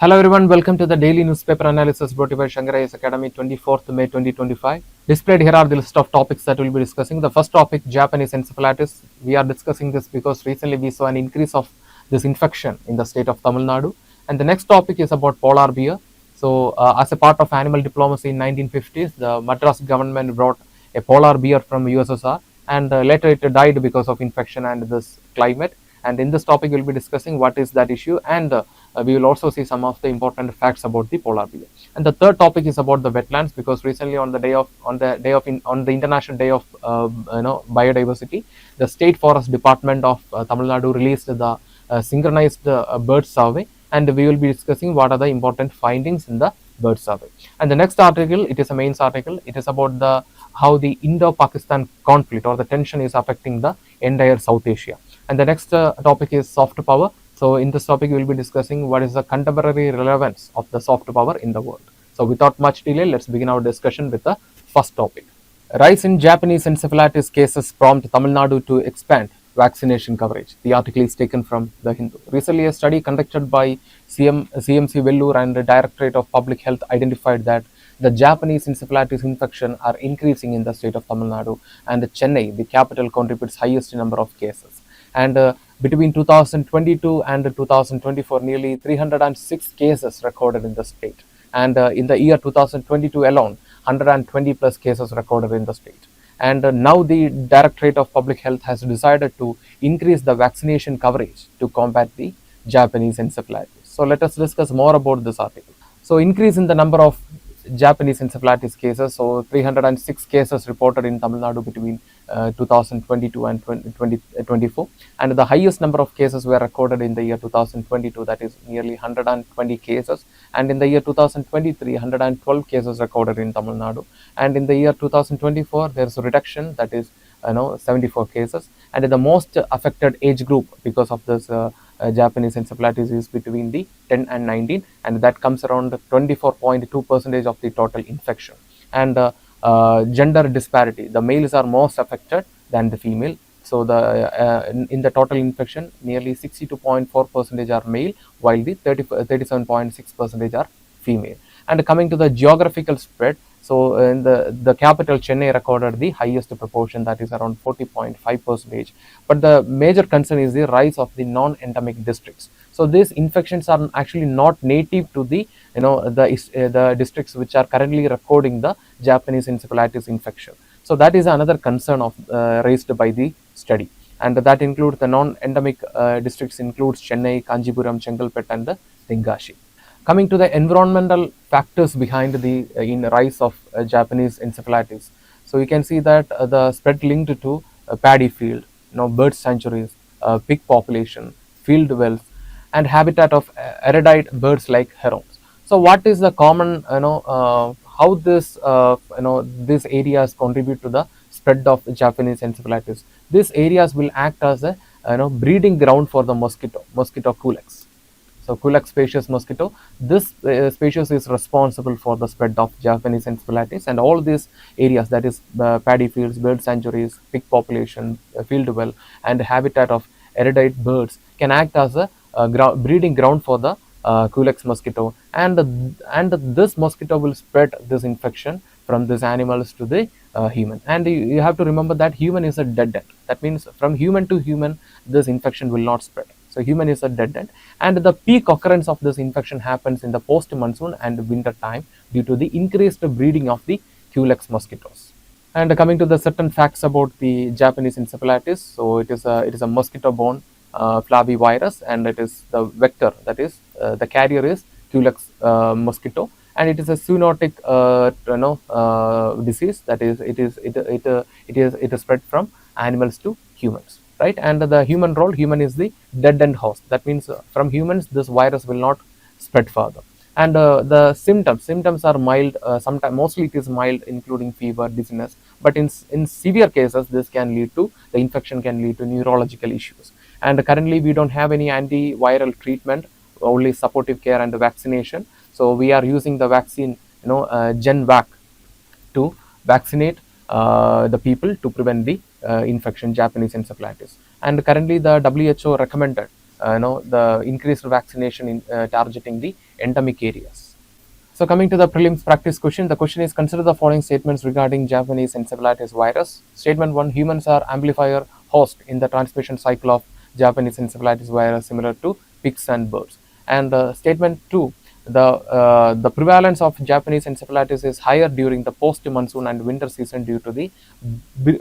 Hello everyone, welcome to the daily newspaper analysis brought to you by Shankar IAS Academy, 24th May 2025. Displayed here are the list of topics that we'll be discussing. The first topic, Japanese encephalitis. We are discussing this because recently we saw an increase of this infection in the state of Tamil Nadu. And the next topic is about polar bear. So, as a part of animal diplomacy in 1950s, the Madras government brought a polar bear from USSR, and later it died because of infection and this climate. And in this topic, we'll be discussing what is that issue, and we will also see some of the important facts about the polar bear. And the third topic is about the wetlands, because recently on the International Day of Biodiversity, the State Forest Department of Tamil Nadu released the synchronized bird survey, and we will be discussing what are the important findings in the bird survey. And the next article, it is a mains article. It is about the how the Indo-Pakistan conflict or the tension is affecting the entire South Asia. And the next topic is soft power. So in this topic, we will be discussing what is the contemporary relevance of the soft power in the world. So without much delay, let's begin our discussion with the first topic. Rise in Japanese encephalitis cases prompt Tamil Nadu to expand vaccination coverage. The article is taken from The Hindu. Recently, a study conducted by CMC Vellore and the Directorate of Public Health identified that the Japanese encephalitis infection are increasing in the state of Tamil Nadu, and Chennai, the capital, contributes highest number of cases. And between 2022 and 2024, nearly 306 cases recorded in the state. And in the year 2022 alone, 120 plus cases recorded in the state. And now the Directorate of Public Health has decided to increase the vaccination coverage to combat the Japanese encephalitis. So let us discuss more about this article. So increase in the number of Japanese encephalitis cases. So 306 cases reported in Tamil Nadu between 2022 and 2024, and the highest number of cases were recorded in the year 2022, that is nearly 120 cases, and in the year 2023, 112 cases recorded in Tamil Nadu, and in the year 2024 there is a reduction, that is 74 cases, and the most affected age group because of this Japanese encephalitis is between the 10 and 19, and that comes around 24.2% of the total infection. And gender disparity, the males are most affected than the female. So in the total infection, nearly 62.4% are male, while the 37.6% are female. And coming to the geographical spread, so in the capital Chennai recorded the highest proportion, that is around 40.5%. But the major concern is the rise of the non-endemic districts. So these infections are actually not native to the the districts which are currently recording the Japanese encephalitis infection. So that is another concern of raised by the study, and that includes the non-endemic districts includes Chennai, Kanjipuram, Chengalpet, and Tenkasi. Coming to the environmental factors behind the in rise of Japanese encephalitis, so you can see that the spread linked to paddy field, bird sanctuaries, pig population, field wells, and habitat of erudite birds like herons. So what is the common, how this, these areas contribute to the spread of Japanese encephalitis? These areas will act as a, breeding ground for the mosquito culex. So Culex species mosquito, this species is responsible for the spread of Japanese encephalitis, and all these areas, that is paddy fields, bird sanctuaries, pig population, field well, and habitat of erudite birds can act as a breeding ground for the Culex mosquito, and this mosquito will spread this infection from these animals to the human. And you have to remember that human is a dead end. That means from human to human, this infection will not spread. So human is a dead end, and the peak occurrence of this infection happens in the post-monsoon and winter time due to the increased breeding of the Culex mosquitoes. And coming to the certain facts about the Japanese encephalitis, so it is a mosquito-borne flavivirus, and it is the vector, that is the carrier is Culex mosquito, and it is a zoonotic disease, that is it is spread from animals to humans. Right, and the human role, human is the dead end host. That means from humans, this virus will not spread further. And the symptoms are mild. Sometimes, mostly it is mild, including fever, dizziness. But in severe cases, this can lead to the infection can lead to neurological issues. And currently, we don't have any antiviral treatment, only supportive care and vaccination. So we are using the vaccine, GenVac, to vaccinate the people to prevent the infection, Japanese encephalitis. And currently the WHO recommended the increased vaccination in targeting the endemic areas. So coming to the prelims practice question, the question is consider the following statements regarding Japanese encephalitis virus. Statement 1, humans are amplifier host in the transmission cycle of Japanese encephalitis virus similar to pigs and birds. And statement 2, the prevalence of Japanese encephalitis is higher during the post-monsoon and winter season due to the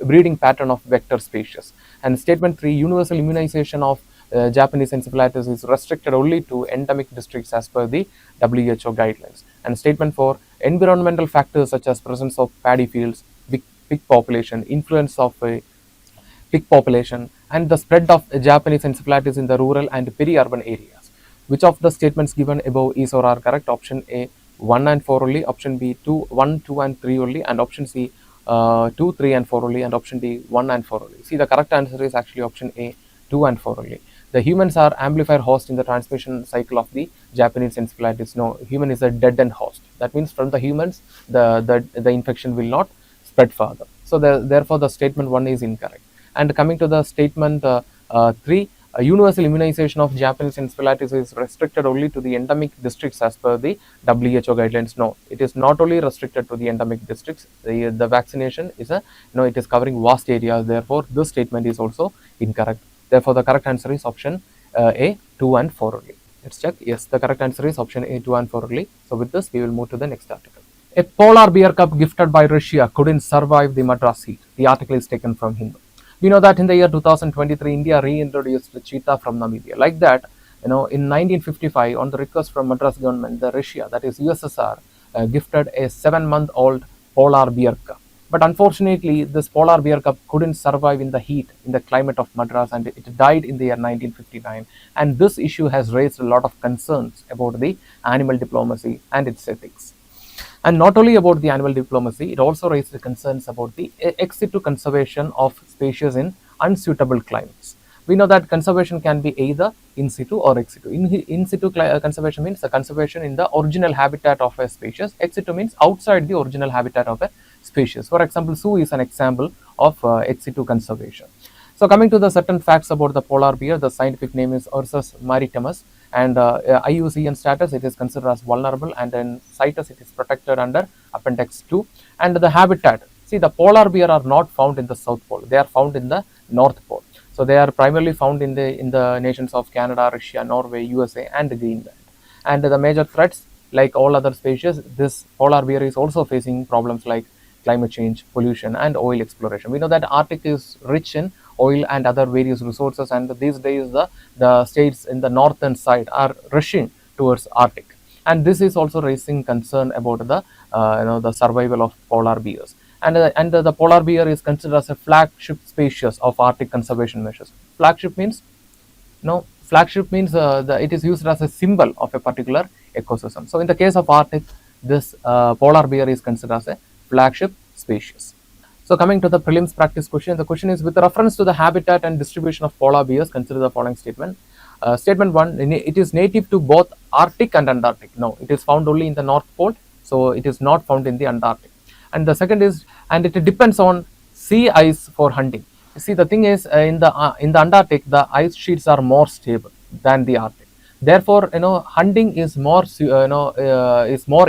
breeding pattern of vector species. And statement 3, universal immunization of Japanese encephalitis is restricted only to endemic districts as per the WHO guidelines. And statement 4, environmental factors such as presence of paddy fields, pig population, influence of pig population, and the spread of Japanese encephalitis in the rural and peri-urban areas. Which of the statements given above is or are correct? Option A, 1 and 4 only, option B, 1, 2 and 3 only, and option C, 2, 3 and 4 only, and option D, 1 and 4 only. See, the correct answer is actually option A, 2 and 4 only. The humans are amplifier host in the transmission cycle of the Japanese encephalitis. No, human is a dead end host. That means from the humans, the infection will not spread further. So therefore, the statement 1 is incorrect. And coming to the statement 3, universal immunization of Japanese encephalitis is restricted only to the endemic districts as per the WHO guidelines. No, it is not only restricted to the endemic districts. The vaccination is it is covering vast areas. Therefore, this statement is also incorrect. Therefore, the correct answer is option A, 2 and 4 only. Let's check. Yes, the correct answer is option A, 2 and 4 only. So with this, we will move to the next article. A polar bear cub gifted by Russia couldn't survive the Madras heat. The article is taken from Hindu. We know that in the year 2023, India reintroduced the cheetah from Namibia. Like that, in 1955, on the request from Madras government, the Russia, that is USSR, gifted a 7-month-old polar bear cub. But unfortunately, this polar bear cub couldn't survive in the heat in the climate of Madras, and it died in the year 1959. And this issue has raised a lot of concerns about the animal diplomacy and its ethics. And not only about the animal diplomacy, it also raised concerns about the ex situ conservation of species in unsuitable climates. We know that conservation can be either in situ or ex situ. In situ conservation means the conservation in the original habitat of a species. Ex situ means outside the original habitat of a species. For example, zoo is an example of ex situ conservation. So coming to the certain facts about the polar bear, the scientific name is Ursus maritimus, and IUCN status, it is considered as vulnerable, and in CITES it is protected under Appendix 2. And the habitat, see, the polar bear are not found in the South Pole, they are found in the North Pole. So they are primarily found in the nations of Canada, Russia, Norway, USA and Greenland. And the major threats, like all other species, this polar bear is also facing problems like climate change, pollution and oil exploration. We know that Arctic is rich in oil and other various resources, and these days the states in the northern side are rushing towards Arctic, and this is also raising concern about the survival of polar bears. And the polar bear is considered as a flagship species of Arctic conservation measures. Flagship means it is used as a symbol of a particular ecosystem. So in the case of Arctic, this polar bear is considered as a flagship species. So coming to the prelims practice question, the question is with reference to the habitat and distribution of polar bears, consider the following statement. Statement 1, it is native to both Arctic and Antarctic. No, it is found only in the North Pole, so it is not found in the Antarctic. And the second is, and it depends on sea ice for hunting. See, the thing is, in the Antarctic, the ice sheets are more stable than the Arctic. Therefore, hunting is more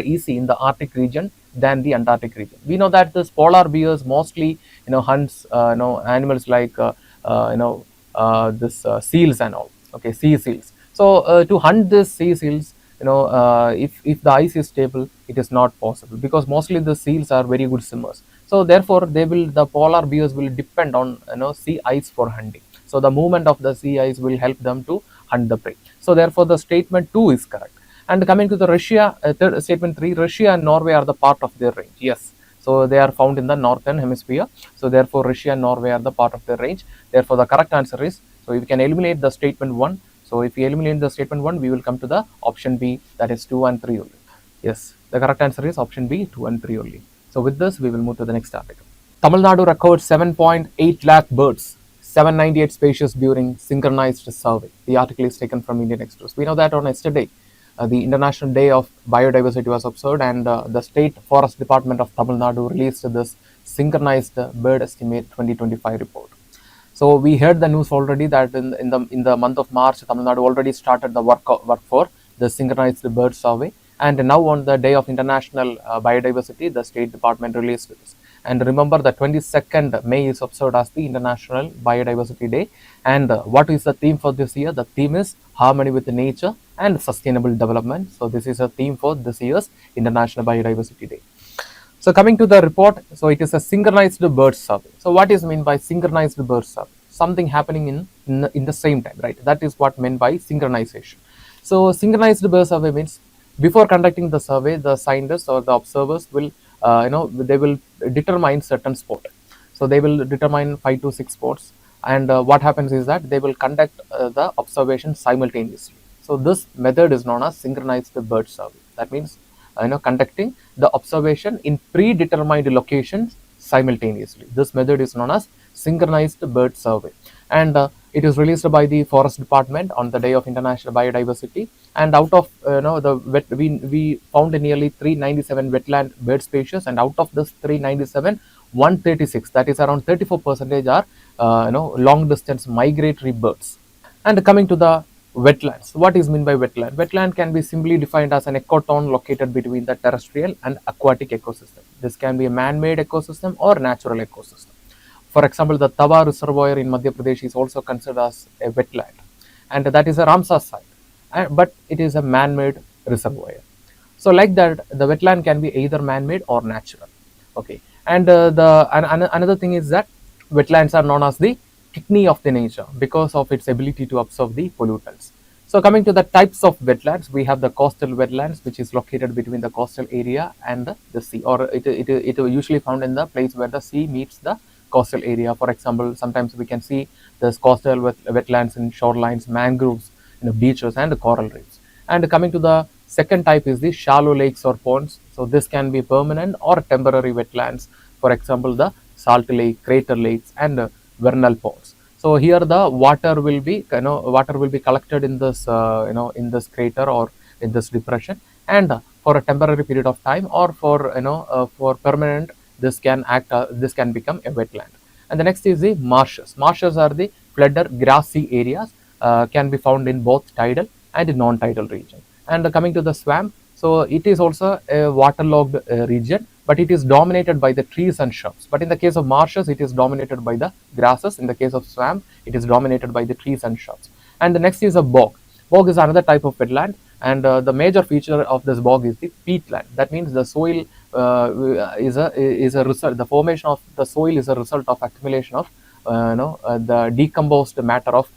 easy in the Arctic region than the Antarctic region. We know that this polar bears mostly hunts animals like seals and all. Okay, sea seals. So to hunt these sea seals, if the ice is stable, it is not possible, because mostly the seals are very good swimmers. So therefore, the polar bears will depend on sea ice for hunting. So the movement of the sea ice will help them to hunt the prey. So therefore, the statement 2 is correct. And coming to the Russia, statement 3, Russia and Norway are the part of their range. Yes, so they are found in the northern hemisphere. So therefore, Russia and Norway are the part of their range. Therefore, the correct answer is, so if we can eliminate the statement 1. So if we eliminate the statement 1, we will come to the option B, that is 2 and 3 only. Yes, the correct answer is option B, 2 and 3 only. So with this, we will move to the next article. Tamil Nadu records 7.8 lakh birds, 798 species during synchronized survey. The article is taken from Indian Express. We know that on yesterday, the International Day of Biodiversity was observed, and the State Forest Department of Tamil Nadu released this Synchronized Bird Estimate 2025 report. So we heard the news already that in the month of March, Tamil Nadu already started the work for the synchronized bird survey, and now on the day of International Biodiversity, the State Department released this. And remember, the 22nd May is observed as the International Biodiversity Day. And what is the theme for this year? The theme is harmony with nature and sustainable development. So this is a theme for this year's International Biodiversity Day. So coming to the report, so it is a synchronized bird survey. So what is meant by synchronized bird survey? Something happening in the same time, right? That is what meant by synchronization. So synchronized bird survey means before conducting the survey, the scientists or the observers will, they will determine certain spot. So they will determine 5 to 6 spots, and what happens is that they will conduct the observation simultaneously. So this method is known as synchronized bird survey. That means conducting the observation in predetermined locations simultaneously. This method is known as synchronized bird survey, and it is released by the Forest Department on the day of International Biodiversity. And out of we found nearly 397 wetland bird species, and out of this 397, 136, that is around 34%, are long distance migratory birds. And coming to the wetlands, what is meant by wetland? Wetland can be simply defined as an ecotone located between the terrestrial and aquatic ecosystem. This can be a man-made ecosystem or natural ecosystem. For example, the Tawa reservoir in Madhya Pradesh is also considered as a wetland, and that is a Ramsar site, but it is a man-made reservoir. So like that, the wetland can be either man-made or natural. Okay, and another thing is that wetlands are known as the kidney of the nature because of its ability to absorb the pollutants. So coming to the types of wetlands, we have the coastal wetlands, which is located between the coastal area and the sea, or it usually found in the place where the sea meets the coastal area. For example, sometimes we can see this coastal wetlands in shorelines, mangroves, beaches, and coral reefs. And coming to the second type is the shallow lakes or ponds. So this can be permanent or temporary wetlands. For example, the salt lake, crater lakes, and vernal ponds. So here the water will be collected in this in this crater or in this depression, and for a temporary period of time, or for permanent, this can become a wetland. And the next is the marshes. Marshes are the flooded grassy areas, can be found in both tidal and non-tidal region. And coming to the swamp, so it is also a waterlogged region, but it is dominated by the trees and shrubs. But in the case of marshes, it is dominated by the grasses. In the case of swamp, it is dominated by the trees and shrubs. And the next is a bog. Bog is another type of wetland, and the major feature of this bog is the peatland. That means the soil is a result. The formation of the soil is a result of accumulation of the decomposed matter of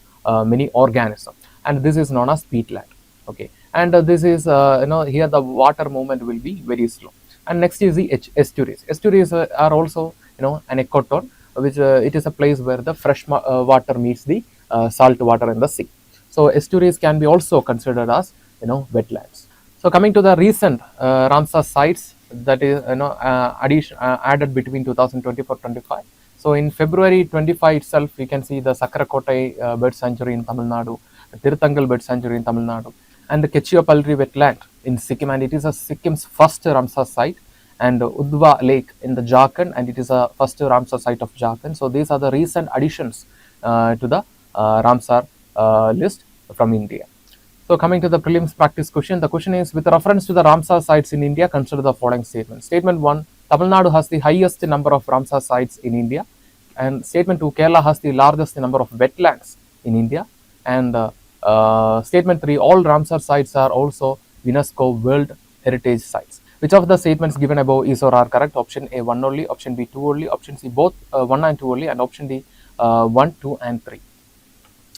many organisms, and this is known as peatland. Okay, and this is here the water movement will be very slow. And next is the estuaries. Estuaries are also an ecotone, which it is a place where the fresh water meets the salt water in the sea. So estuaries can be also considered as wetlands. So coming to the recent Ramsar sites that is added between 2024-25. So in February 25 itself, we can see the Sakkarakotai bird sanctuary in Tamil Nadu, Tirthangal bird sanctuary in Tamil Nadu, and the Ketchiapalri wetland in Sikkim, and it is a Sikkim's first Ramsar site, and Udva Lake in the Jharkhand, and it is a first Ramsar site of Jharkhand. So these are the recent additions to the Ramsar list from India. So coming to the prelims practice question, the question is, with reference to the Ramsar sites in India, consider the following statement. Statement 1, Tamil Nadu has the highest number of Ramsar sites in India. And statement 2, Kerala has the largest number of wetlands in India. And statement 3, all Ramsar sites are also UNESCO World Heritage Sites. Which of the statements given above is or are correct? Option A, 1 only, option B, 2 only, option C, both 1 and 2 only, and option D, 1, 2, and 3.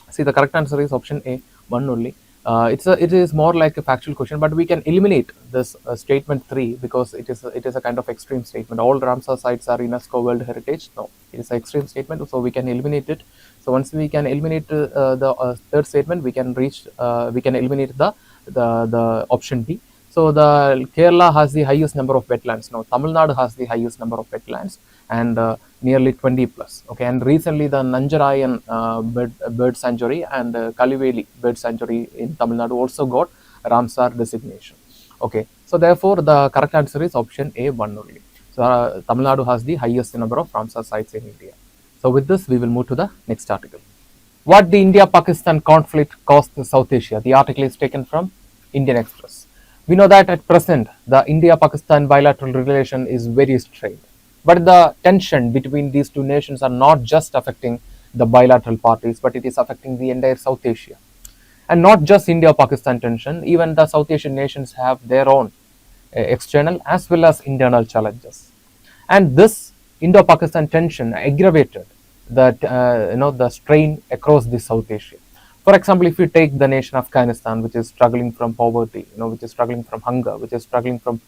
See, the correct answer is option A, 1 only. It is more like a factual question, but we can eliminate this statement 3 because it is a kind of extreme statement. All Ramsar sites are UNESCO World Heritage. No, it is an extreme statement, so we can eliminate it. So once we can eliminate the third statement, we can eliminate the option D. So the Kerala has the highest number of wetlands. Now Tamil Nadu has the highest number of wetlands, and nearly 20 plus. Okay, and recently the Nanjarayan bird sanctuary and Kaliveli bird sanctuary in Tamil Nadu also got Ramsar designation. Okay, so therefore the correct answer is option A, 1 only. So Tamil Nadu has the highest number of Ramsar sites in India. So with this, we will move to the next article. What the India-Pakistan conflict cost South Asia. The article is taken from Indian Express. We know that at present, the India-Pakistan bilateral relation is very strained. But the tension between these two nations are not just affecting the bilateral parties, but it is affecting the entire South Asia. And not just India-Pakistan tension, even the South Asian nations have their own external as well as internal challenges. And this Indo-Pakistan tension aggravated the strain across the South Asia. For example, if you take the nation Afghanistan, which is struggling from poverty, which is struggling from hunger, which is struggling from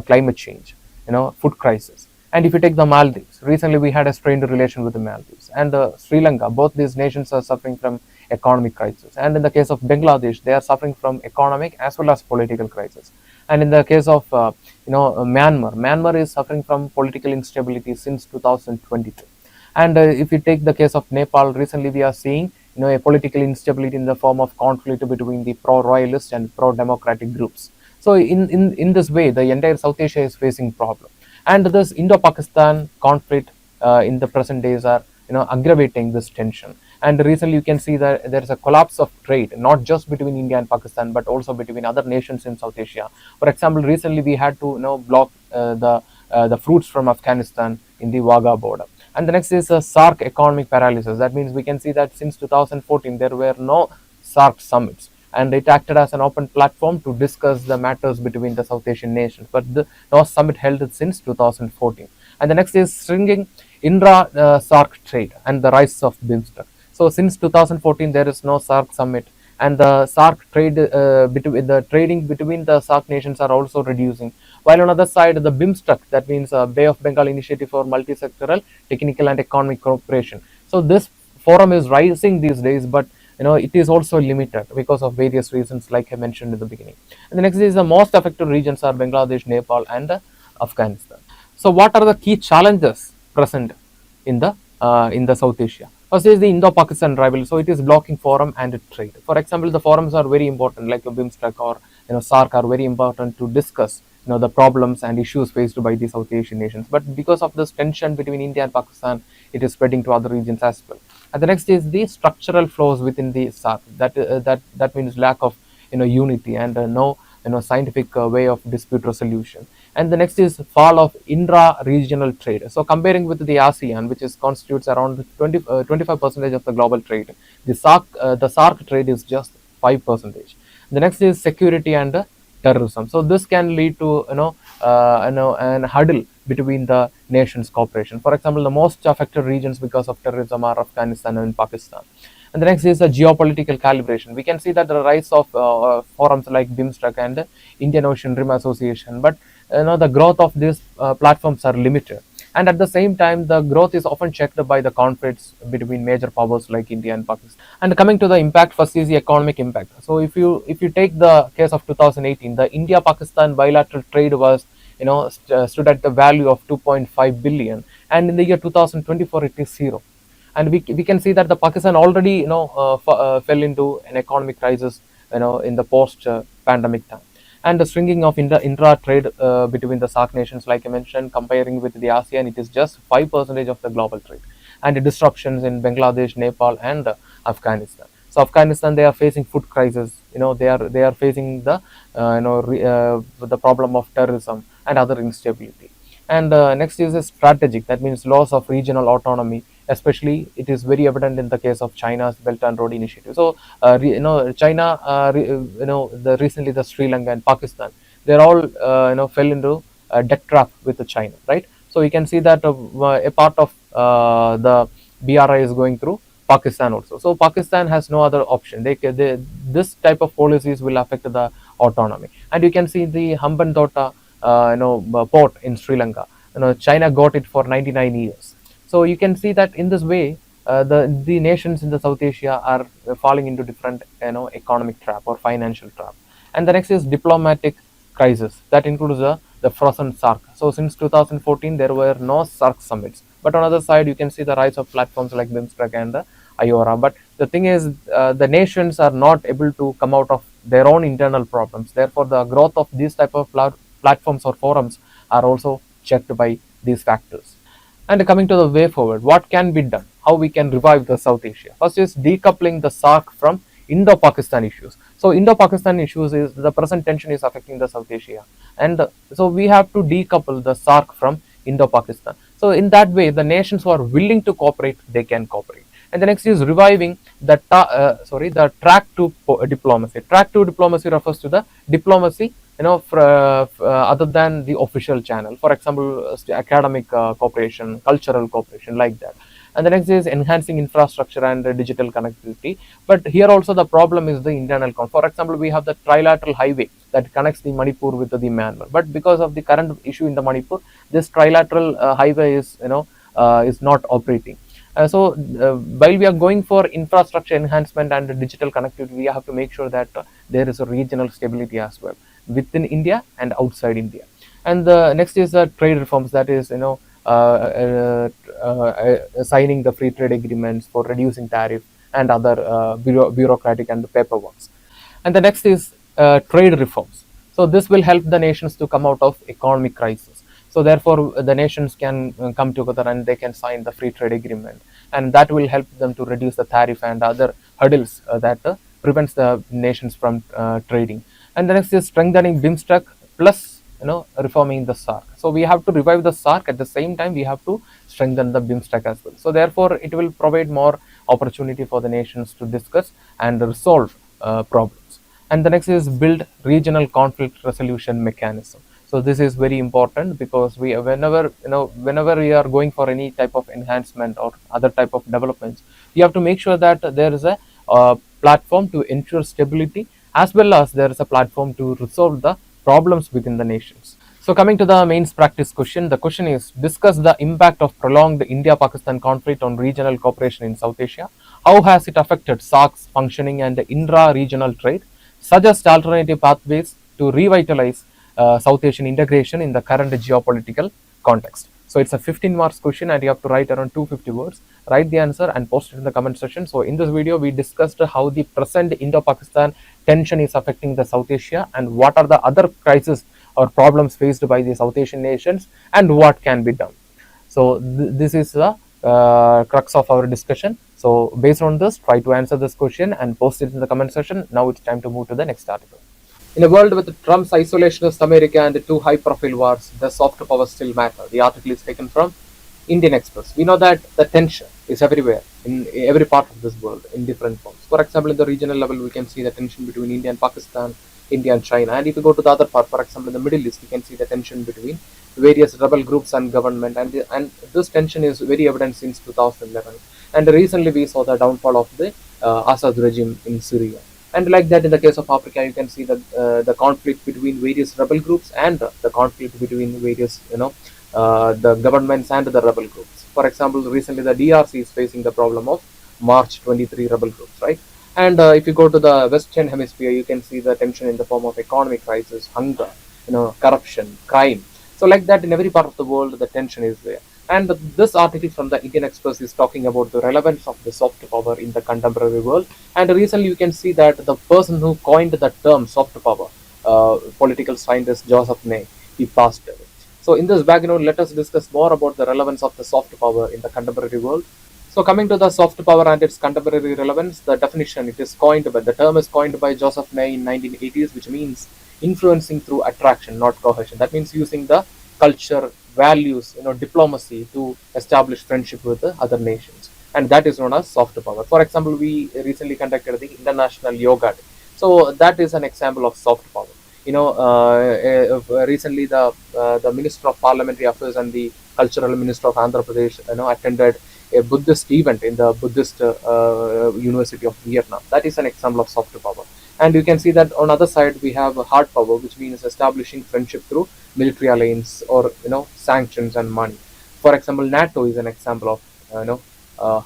climate change, food crisis. And if you take the Maldives, recently we had a strained relation with the Maldives and Sri Lanka. Both these nations are suffering from economic crisis. And in the case of Bangladesh, they are suffering from economic as well as political crisis. And in the case of Myanmar is suffering from political instability since 2022. And if you take the case of Nepal, recently we are seeing a political instability in the form of conflict between the pro-royalist and pro-democratic groups. So in this way, the entire South Asia is facing problem. And this Indo-Pakistan conflict in the present days are aggravating this tension. And recently you can see that there is a collapse of trade, not just between India and Pakistan, but also between other nations in South Asia. For example, recently we had to block the fruits from Afghanistan in the Wagah border. And the next is SAARC economic paralysis. That means we can see that since 2014 there were no SAARC summits, and it acted as an open platform to discuss the matters between the South Asian nations. But no summit held since 2014. And the next is shrinking intra-SAARC trade and the rise of BIMSTEC. So since 2014 there is no SAARC summit, and the SAARC trade between the trading between the SAARC nations are also reducing. While on the other side, the BIMSTEC, that means Bay of Bengal Initiative for Multi-Sectoral Technical and Economic Cooperation. So this forum is rising these days, but it is also limited because of various reasons, like I mentioned in the beginning. And the next is the most affected regions are Bangladesh, Nepal, and Afghanistan. So what are the key challenges present in the South Asia? First is the Indo-Pakistan rivalry. So it is blocking forum and trade. For example, the forums are very important, like BIMSTEC or SAARC are very important to discuss the problems and issues faced by the South Asian nations. But because of this tension between India and Pakistan, it is spreading to other regions as well. And the next is the structural flaws within the SAARC. That means lack of unity and no scientific way of dispute resolution. And the next is fall of intra-regional trade. So comparing with the ASEAN, which constitutes around 25% of the global trade, the SAARC trade is just 5%. The next is security and terrorism. So this can lead to an hurdle between the nations' cooperation. For example, the most affected regions because of terrorism are Afghanistan and Pakistan. And the next is a geopolitical calibration. We can see that the rise of forums like BIMSTEC and Indian Ocean Rim Association, but the growth of these platforms are limited. And at the same time, the growth is often checked by the conflicts between major powers like India and Pakistan. And coming to the impact, first is the economic impact. So if you take the case of 2018, the India-Pakistan bilateral trade was stood at the value of 2.5 billion, and in the year 2024 it is zero. And we can see that the Pakistan already fell into an economic crisis in the post pandemic time. And the shrinking of intra-trade between the SAARC nations, like I mentioned, comparing with the ASEAN, it is just 5% of the global trade. And the disruptions in Bangladesh, Nepal, and Afghanistan. So Afghanistan, they are facing food crisis. They are facing the the problem of terrorism and other instability. And next is a strategic. That means loss of regional autonomy. Especially, it is very evident in the case of China's Belt and Road Initiative. So, China, recently the Sri Lanka and Pakistan, they're all fell into a debt trap with China, right? So you can see that a part of the BRI is going through Pakistan also. So Pakistan has no other option. This type of policies will affect the autonomy. And you can see the Hambantota, port in Sri Lanka. China got it for 99 years. So you can see that in this way, the nations in the South Asia are falling into different economic trap or financial trap. And the next is diplomatic crisis. That includes the frozen SAARC. So since 2014, there were no SAARC summits. But on the other side, you can see the rise of platforms like BIMSTEC and IORA. But the thing is, the nations are not able to come out of their own internal problems. Therefore, the growth of these type of platforms or forums are also checked by these factors. And coming to the way forward, what can be done? how we can revive the South Asia. First is decoupling the SAARC from Indo-Pakistan issues. So Indo-Pakistan issues is the present tension is affecting the South Asia, and so we have to decouple the SAARC from Indo-Pakistan. So in that way, the nations who are willing to cooperate, they can cooperate. And the next is reviving the track to diplomacy. Track to diplomacy refers to the diplomacy, other than the official channel. For example, academic cooperation, cultural cooperation, like that. And the next is enhancing infrastructure and digital connectivity. But here also the problem is the internal for example, we have the trilateral highway that connects the Manipur with the Myanmar. But because of the current issue in the Manipur, this trilateral highway is not operating. While we are going for infrastructure enhancement and digital connectivity, we have to make sure that there is a regional stability as well within India and outside India. And the next is trade reforms, that is, signing the free trade agreements for reducing tariff and other bureaucratic and paperwork. And the next is trade reforms. So this will help the nations to come out of economic crisis. So therefore, the nations can come together and they can sign the free trade agreement, and that will help them to reduce the tariff and other hurdles that prevents the nations from trading. And the next is strengthening BIMSTEC plus reforming the SAARC. So we have to revive the SAARC, at the same time we have to strengthen the BIMSTEC as well. So therefore, it will provide more opportunity for the nations to discuss and resolve problems. And the next is build regional conflict resolution mechanism. So this is very important, because whenever we are going for any type of enhancement or other type of developments, we have to make sure that there is a platform to ensure stability, as well as there is a platform to resolve the problems within the nations. So coming to the mains practice question, the question is, discuss the impact of prolonged India-Pakistan conflict on regional cooperation in South Asia. How has it affected SAARC's functioning and intra-regional trade? Suggest alternative pathways to revitalize South Asian integration in the current geopolitical context. So it's a 15 marks question, and you have to write around 250 words. Write the answer and post it in the comment section. So in this video, we discussed how the present Indo-Pakistan tension is affecting the South Asia, and what are the other crises or problems faced by the South Asian nations, and what can be done. So this is the crux of our discussion. So based on this, try to answer this question and post it in the comment section. Now it's time to move to the next article. In a world with Trump's isolationist America and two high-profile wars, does soft power still matter? The article is taken from Indian Express. We know that the tension is everywhere, in every part of this world, in different forms. For example, in the regional level, we can see the tension between India and Pakistan, India and China. And if you go to the other part, for example, in the Middle East, you can see the tension between various rebel groups and government. And this tension is very evident since 2011. And recently, we saw the downfall of the Assad regime in Syria. And like that, in the case of Africa, you can see that the conflict between various rebel groups and the conflict between various, the governments and the rebel groups. For example, recently the DRC is facing the problem of March 23 rebel groups, right? And if you go to the Western Hemisphere, you can see the tension in the form of economic crisis, hunger, corruption, crime. So like that, in every part of the world, the tension is there. And this article from the Indian Express is talking about the relevance of the soft power in the contemporary world. And recently you can see that the person who coined the term soft power, political scientist Joseph Nye, he passed away. So in this background, let us discuss more about the relevance of the soft power in the contemporary world. So coming to the soft power and its contemporary relevance, the definition, the term is coined by Joseph Nye in 1980s, which means influencing through attraction, not cohesion. That means using the culture, values, diplomacy to establish friendship with the other nations, and that is known as soft power. For example, we recently conducted the International Yoga Day, so that is an example of soft power. Recently the Minister of Parliamentary Affairs and the Cultural Minister of Andhra Pradesh, attended a Buddhist event in the Buddhist University of Vietnam. That is an example of soft power. And you can see that on other side we have hard power, which means establishing friendship through military alliance or sanctions and money. For example, NATO is an example of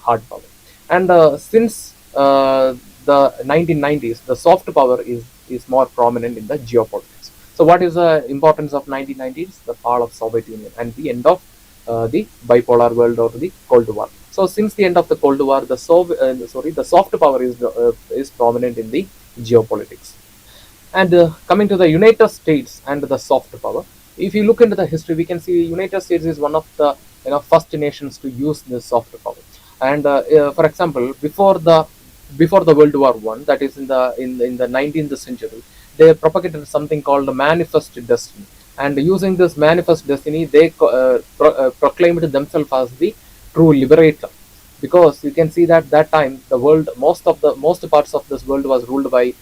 hard power. And since the 1990s, the soft power is more prominent in the geopolitics. So what is the importance of 1990s? The fall of Soviet Union and the end of the bipolar world or the Cold War. So since the end of the Cold War, the soft power is prominent in the geopolitics. And coming to the United States and the soft power, if you look into the history, we can see United States is one of the first nations to use this soft power. And for example, before the World War One, that is in the 19th century, they propagated something called the Manifest Destiny. And using this Manifest Destiny, they proclaimed themselves as the true liberator, because you can see that that time the world, most parts of this world was ruled by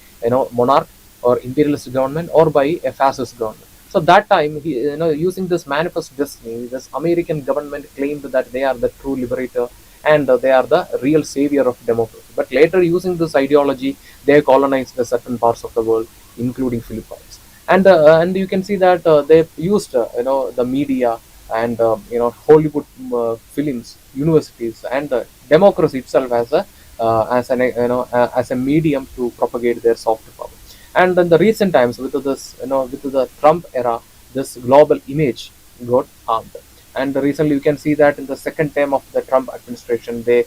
monarch or imperialist government or by a fascist government. So that time, using this Manifest Destiny, this American government claimed that they are the true liberator, and they are the real savior of democracy. But later, using this ideology, they colonized certain parts of the world, including Philippines. And you can see that they used the media and Hollywood films, universities, and democracy itself as a medium to propagate their soft power. And in the recent times, with the Trump era, this global image got harmed. And recently, you can see that in the second term of the Trump administration, they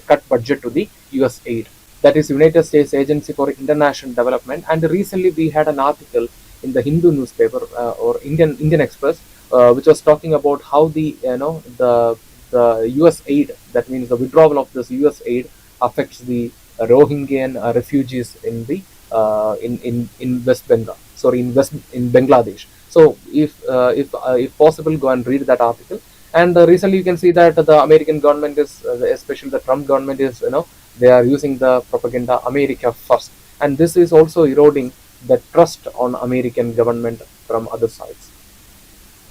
cut budget to the U.S. aid, that is United States Agency for International Development. And recently, we had an article in the Hindu newspaper, or Indian Express, which was talking about how the U.S. aid, that means the withdrawal of this U.S. aid, affects the Rohingyan refugees in West Bengal, sorry, in Bangladesh. So if possible, go and read that article. And recently, you can see that the American government is, especially the Trump government is, they are using the propaganda America first, and this is also eroding the trust on American government from other sides.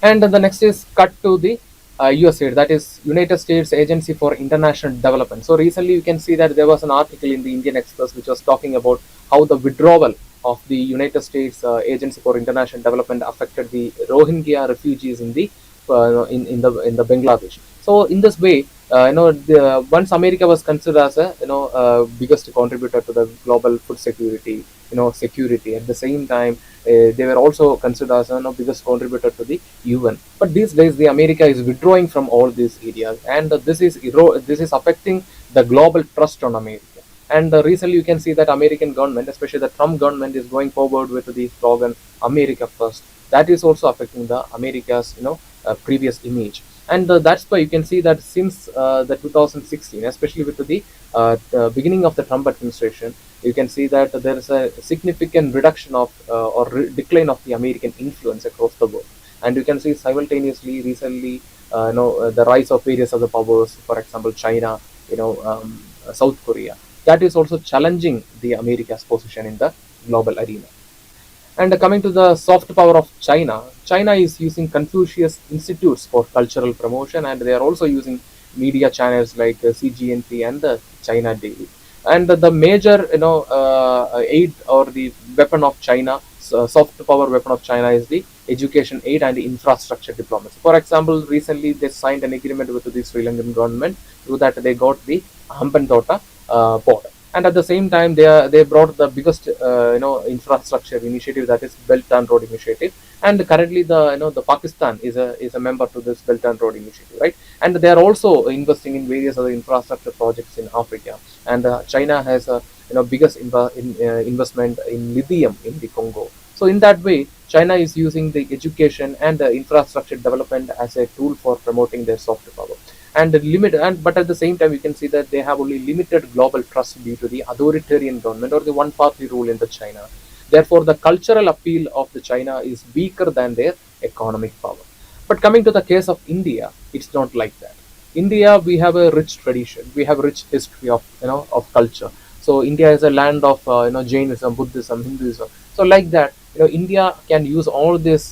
And the next is cut to the USAID, that is United States Agency for International Development. So recently, you can see that there was an article in the Indian Express which was talking about how the withdrawal of the United States Agency for International Development affected the Rohingya refugees in the Bangladesh. So in this way, once America was considered as a biggest contributor to the global food security. At the same time, they were also considered as biggest contributor to the UN. But these days, the America is withdrawing from all these areas, and this is affecting the global trust on America. And recently, you can see that American government, especially the Trump government, is going forward with the slogan "America First." That is also affecting the America's previous image. And that's why you can see that since the 2016, especially with the beginning of the Trump administration, you can see that there is a significant reduction of decline of the American influence across the world. And you can see simultaneously recently, the rise of various other powers, for example, China, South Korea. That is also challenging the America's position in the global arena. And coming to the soft power of China, China is using Confucius Institutes for cultural promotion, and they are also using media channels like CGNT and China Daily. And the major, aid or the weapon of China, soft power weapon of China, is the education aid and the infrastructure diplomacy. For example, recently they signed an agreement with the Sri Lankan government. Through that, they got the Hampantota port. And at the same time, they brought the biggest infrastructure initiative, that is Belt and Road Initiative. And currently, the Pakistan is a member to this Belt and Road Initiative, right? And they are also investing in various other infrastructure projects in Africa. And China has a biggest investment in lithium in the Congo. So in that way, China is using the education and the infrastructure development as a tool for promoting their soft power. But at the same time, you can see that they have only limited global trust due to the authoritarian government or the one party rule in the China. Therefore, the cultural appeal of the China is weaker than their economic power. But coming to the case of India, it's not like that. India, we have a rich tradition, we have rich history of culture. So India is a land of Jainism, Buddhism, Hinduism. So like that, India can use all these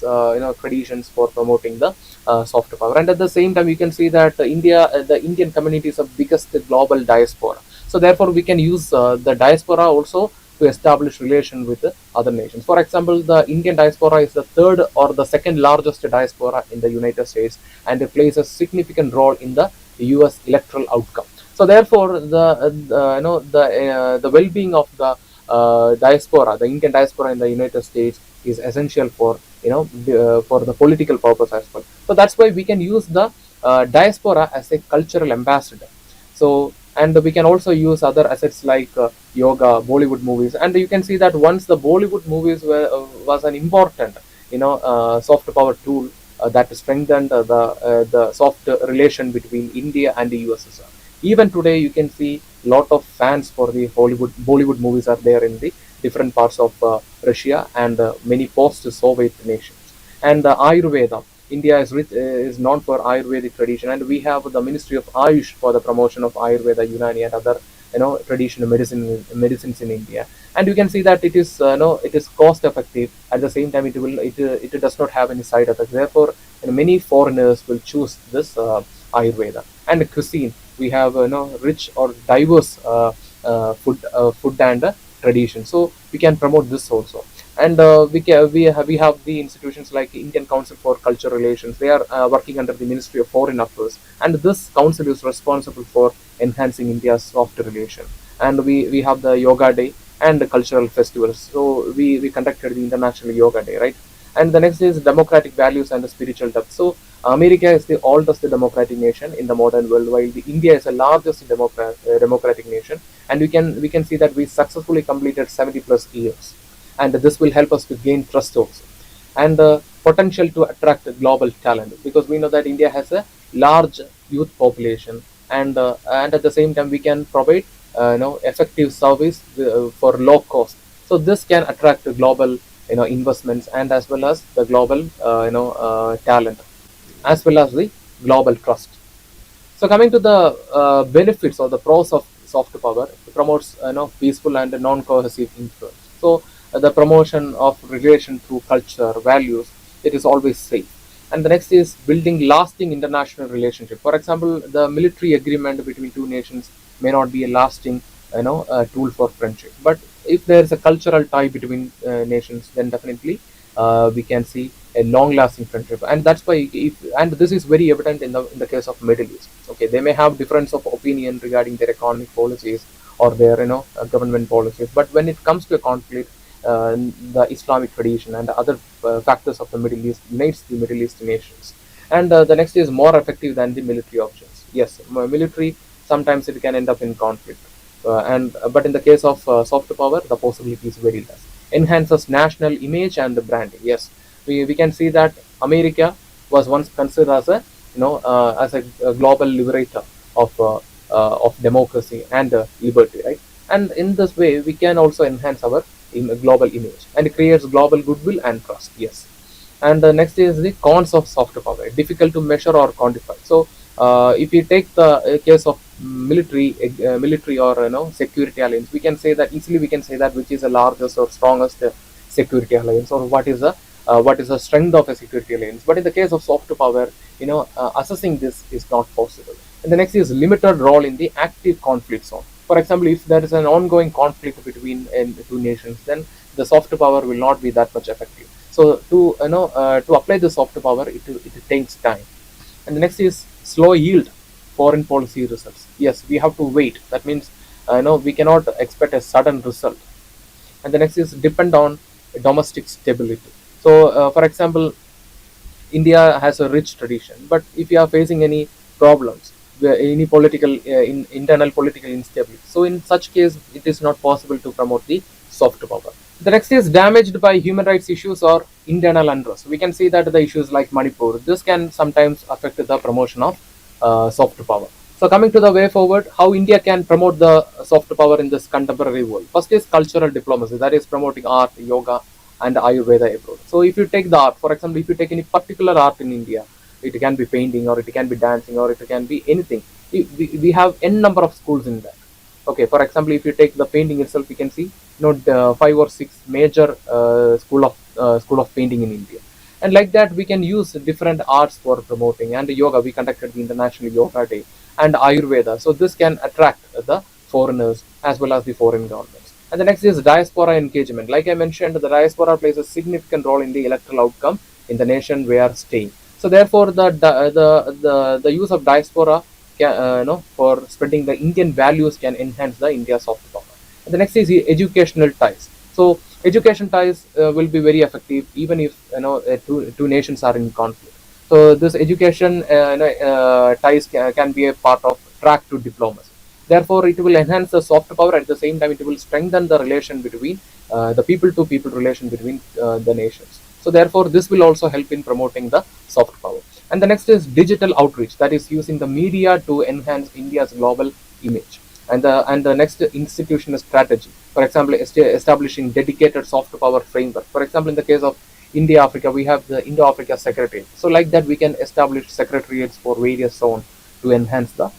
traditions for promoting the soft power. And at the same time, you can see that the Indian community is the biggest global diaspora. So therefore, we can use the diaspora also to establish relation with other nations. For example, the Indian diaspora is the third or the second largest diaspora in the United States, and it plays a significant role in the U.S. electoral outcome. So therefore, the well-being of the diaspora, the Indian diaspora in the United States, is essential for for the political purpose as well. So that's why we can use the diaspora as a cultural ambassador. So, and we can also use other assets like yoga, Bollywood movies, and you can see that once the Bollywood movies was an important soft power tool that strengthened the soft relation between India and the USSR. Even today, you can see lot of fans for the Bollywood movies are there in the different parts of Russia and many post-Soviet nations. And Ayurveda, India is known for Ayurvedic tradition, and we have the Ministry of Ayush for the promotion of Ayurveda, Unani, and other traditional medicines in India. And you can see that it is it is cost effective. At the same time, it does not have any side effects. Therefore, many foreigners will choose this Ayurveda. And cuisine, we have rich or diverse food and tradition. So we can promote this also. And we have the institutions like Indian Council for Culture Relations. They are working under the Ministry of Foreign Affairs, and this council is responsible for enhancing India's soft relation. And we have the Yoga Day and the cultural festivals. So we conducted the International Yoga Day, right? And the next is democratic values and the spiritual depth. So America is the oldest democratic nation in the modern world, while India is the largest democratic nation. And we can see that we successfully completed 70 plus years, and this will help us to gain trust also, and potential to attract global talent, because we know that India has a large youth population, and at the same time we can provide effective service for low cost. So this can attract global investments, and as well as the global talent, as well as the global trust. So coming to the benefits or the pros of soft power, it promotes peaceful and non-cohesive influence. So the promotion of relation through culture, values, it is always safe. And the next is building lasting international relationship. For example, the military agreement between two nations may not be a lasting tool for friendship, but if there is a cultural tie between nations, then definitely we can see a long-lasting friendship. And that's why, and this is very evident in the case of Middle East. Okay, they may have difference of opinion regarding their economic policies or their government policies, but when it comes to a conflict, the Islamic tradition and other factors of the Middle East unites the Middle East nations. And the next is more effective than the military options. Yes, military sometimes it can end up in conflict, and but in the case of soft power, the possibility is very less. Enhances national image and the branding. Yes, we can see that America was once considered as a global liberator of democracy and liberty, right? And in this way, we can also enhance our global image, and it creates global goodwill and trust. Yes. And the next is the cons of soft power, difficult to measure or quantify. So if you take the case of military or security alliance, we can say that easily, we can say that which is the largest or strongest security alliance, or what is the strength of a security alliance. But in the case of soft power, assessing this is not possible. And the next is limited role in the active conflict zone. For example, if there is an ongoing conflict between two nations, then the soft power will not be that much effective. So to apply the soft power, it takes time. And the next is slow yield foreign policy results. Yes, we have to wait. That means we cannot expect a sudden result. And the next is depend on domestic stability. So for example, India has a rich tradition, but if you are facing any problems, any internal political instability, so in such case, it is not possible to promote the soft power. The next is damaged by human rights issues or internal unrest. We can see that the issues like Manipur, this can sometimes affect the promotion of soft power. So coming to the way forward, how India can promote the soft power in this contemporary world. First is cultural diplomacy, that is promoting art, yoga, and Ayurveda abroad. So if you take the art, for example, if you take any particular art in India, it can be painting, or it can be dancing, or it can be anything. We have n number of schools in that. Okay, for example, if you take the painting itself, you can see 5 or 6 major school of painting in India. And like that, we can use different arts for promoting. And yoga, we conducted the International Yoga Day, and Ayurveda. So this can attract the foreigners as well as the foreign governments. And the next is diaspora engagement. Like I mentioned, the diaspora plays a significant role in the electoral outcome in the nation we are staying. So therefore, the use of diaspora for spreading the Indian values can enhance the India soft power. And the next is the educational ties. So education ties will be very effective even if two nations are in conflict. So this education ties can be a part of track to diplomacy. Therefore, it will enhance the soft power. At the same time, it will strengthen the relation between the people to people relation between the nations. So therefore, this will also help in promoting the soft power. And the next is digital outreach, that is using the media to enhance India's global image. And the next institutional strategy, for example, establishing dedicated soft power framework. For example, in the case of India Africa, we have the Indo Africa Secretariat. So like that, we can establish secretariats for various zones to enhance the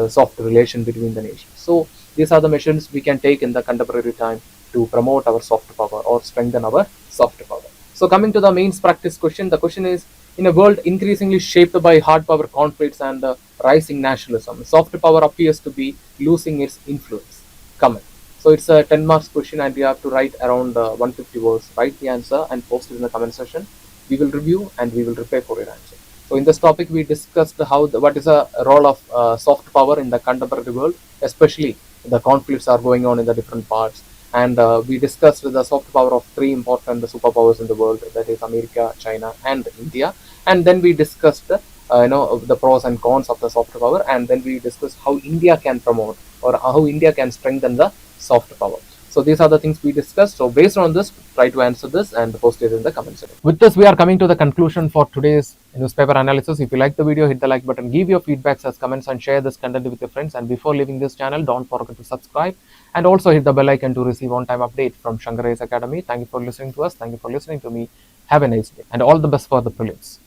soft relation between the nations. So these are the measures we can take in the contemporary time to promote our soft power or strengthen our soft power. So coming to the mains practice question, the question is, in a world increasingly shaped by hard power conflicts and rising nationalism, soft power appears to be losing its influence. Comment. So it's a 10 marks question and you have to write around 150 words. Write the answer and post it in the comment section. We will review and we will reply for your answer. So in this topic, we discussed what is a role of soft power in the contemporary world, especially the conflicts are going on in the different parts. And we discussed the soft power of three important superpowers in the world, that is America, China, and India. And then we discussed the pros and cons of the soft power, and then we discussed how India can promote or how India can strengthen the soft power. So these are the things we discussed. So based on this, try to answer this and post it in the comment section. With this, we are coming to the conclusion for today's newspaper analysis. If you like the video, hit the like button, give your feedbacks as comments, and share this content with your friends. And before leaving this channel, don't forget to subscribe and also hit the bell icon to receive on-time update from Shankar IAS Academy. Thank you for listening to us. Thank you for listening to me. Have a nice day and all the best for the prelims.